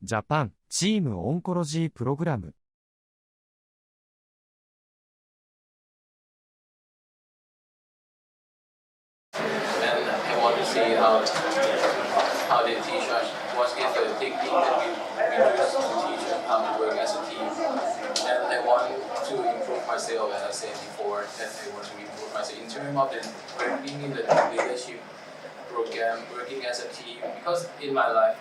ジャパンチームオンコロジープログラム。See how they teach us, what is the technique that we use to teach us how to work as a team. And I want to improve myself, as I said before, that I want to improve myself in terms of the working in the leadership program, working as a team. Because in my life,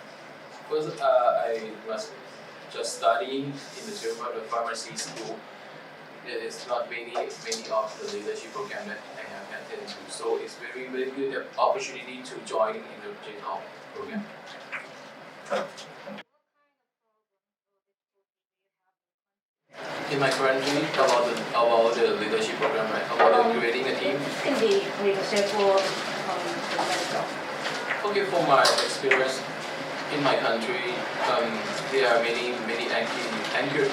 first I was just studying in the term of the pharmacy school. There is not many of the leadership program that I have attended to. So it's very good opportunity to join in the JTOP program. In my country, about the leadership program, right? About creating a team. Quindi leadership or Okay, from my experience in my country, there are many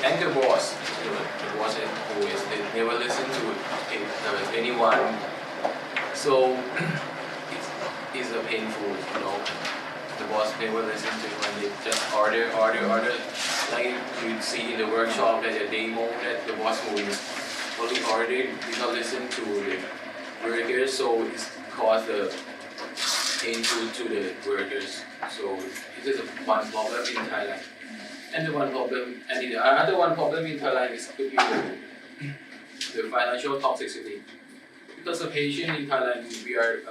anchor boss. The boss who is they never listen to anyone. So it's a painful, The boss never listen to when they just order. Like you see in the workshop that a demo that the boss will only order, did not listen to the workers, so it's caused the painful to the workers. So it is one problem in Thailand. And the other one problem in Thailand is could be the financial toxicity. Because of patient in Thailand, we are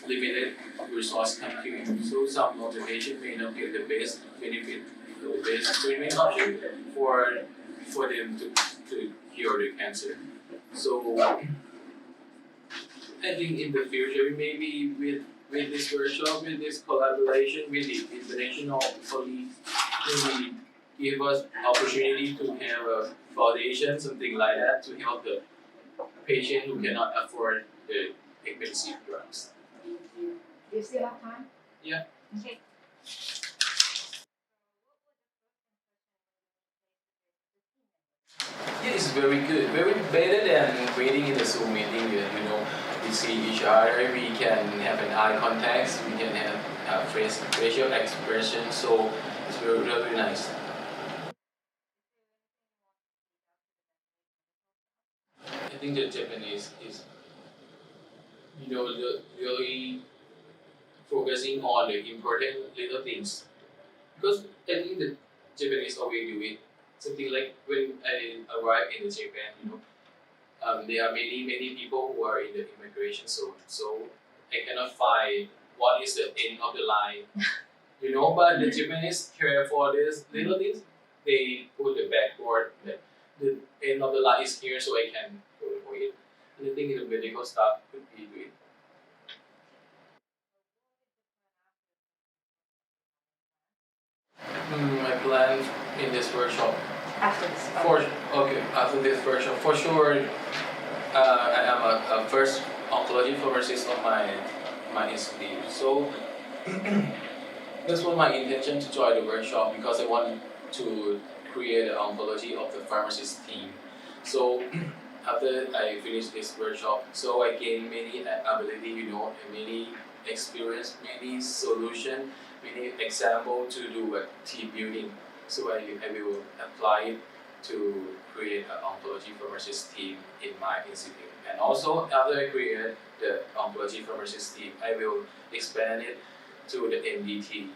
limited resource country. So some of the patients may not get the best benefit, the best treatment option for them to cure the cancer. So I think in the future, maybe with this workshop, with this collaboration with the international colleagues, maybe give us opportunity to have a foundation, something like that, to help the patient who cannot afford the expensive drugs. you still have time? Yeah. Okay. Yeah, it's very good, very better than waiting in the Zoom meeting. We see each other, we can have an eye contact, we can have facial expression. So it's really nice. I think the Japanese is, really focusing on the important little things. Because I think the Japanese always do it. Something like when I arrived in Japan, there are many people who are in the immigration zone. So I cannot find what is the end of the line. But the Japanese care for these little things. They put the backboard that the end of the line is here, so I can go for it. And I think the medical staff could be doing. My plan in this workshop. After this. After this workshop, for sure, I am a first oncology pharmacist of my institute. So this was my intention to join the workshop because I want to create an oncology of the pharmacist team. So after I finished this workshop, so I gained many ability, many experience, many solution, many example to do a team building. So I will apply it to create an oncology pharmacist team in my institute. And also after I create the oncology pharmacist team, I will expand it to the MDT.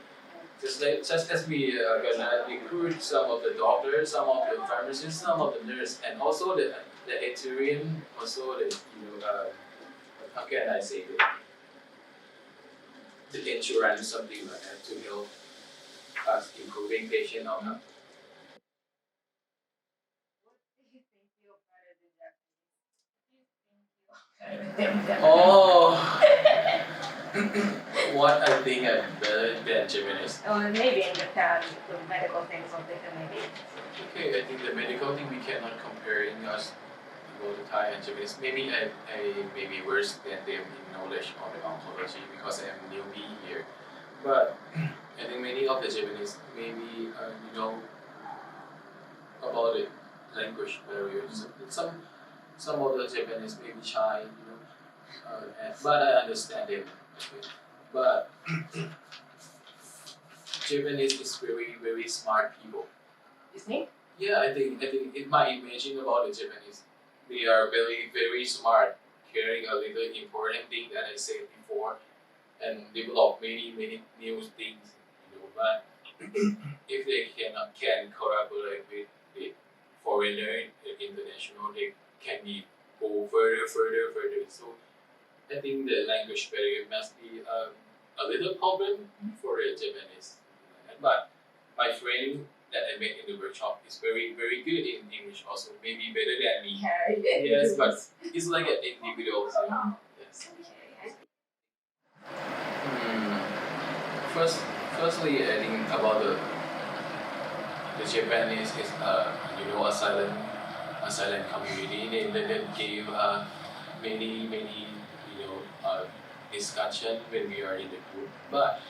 Just as we are gonna recruit some of the doctors, some of the pharmacists, some of the nurses, and also the Ethereum, also the how can I say it? The insurance, something like that, to help us improving patient outcome. Oh, what I think I'm better than Japanese. Maybe in Japan, the medical things are different, maybe. Okay, I think the medical thing we cannot compare in us about the Thai and Japanese. Maybe I may be worse than them in knowledge of the oncology because I am newbie here. But I think many of the Japanese maybe about the language barriers. Some of the Japanese may be shy, but I understand them. Okay. But Japanese is very smart people. You think? Yeah, I think in my imagine about the Japanese, they are very smart, caring a little important thing that I said before, and develop many new things. But if they can collaborate with foreigner international, they can be go further. So I think the language barrier must be a little problem for the Japanese. But my friend that I met in the workshop is very good in English also, maybe better than me. Yes, but it's like an individual thing. Yes. Firstly, I think about the Japanese is a silent community. They gave many discussion when we are in the group, but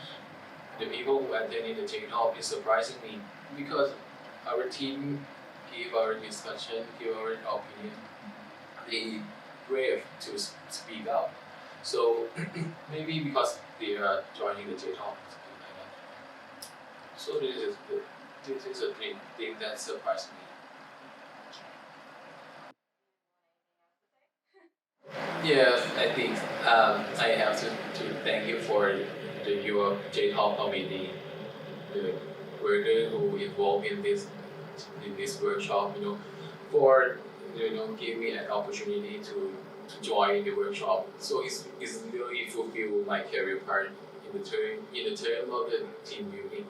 the people who attended the J-Talk is surprising me because our team give our discussion, give our opinion. They brave to speak out. So maybe because they are joining the J-Talk, something like that. So this is a thing that surprised me. Yes, I think I have to thank you for your J-Talk committee, the worker who involved in this workshop. For give me an opportunity to join the workshop. So it's really fulfill my career part in the term of the team building,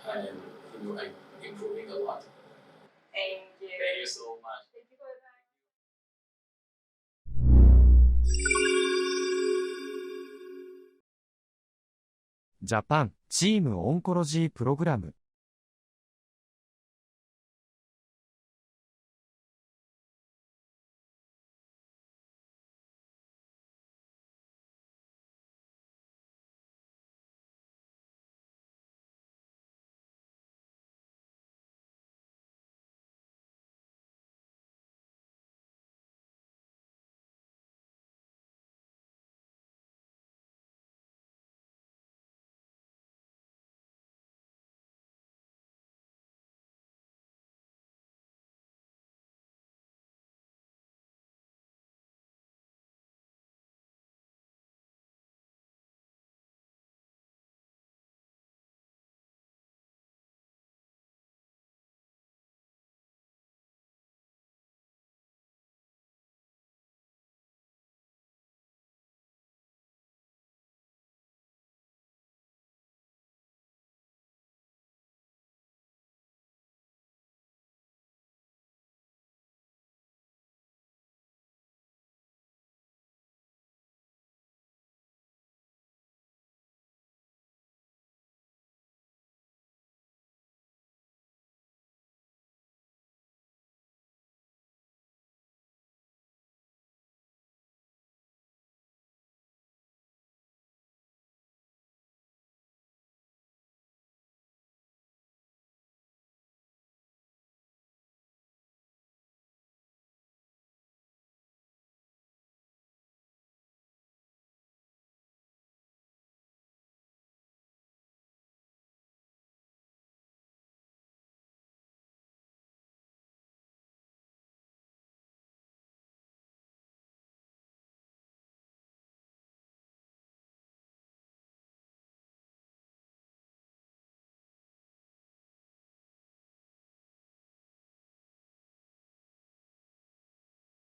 and I'm improving a lot. Thank you. Thank you so much. Thank you for your time. ジャパンチームオンコロジープログラム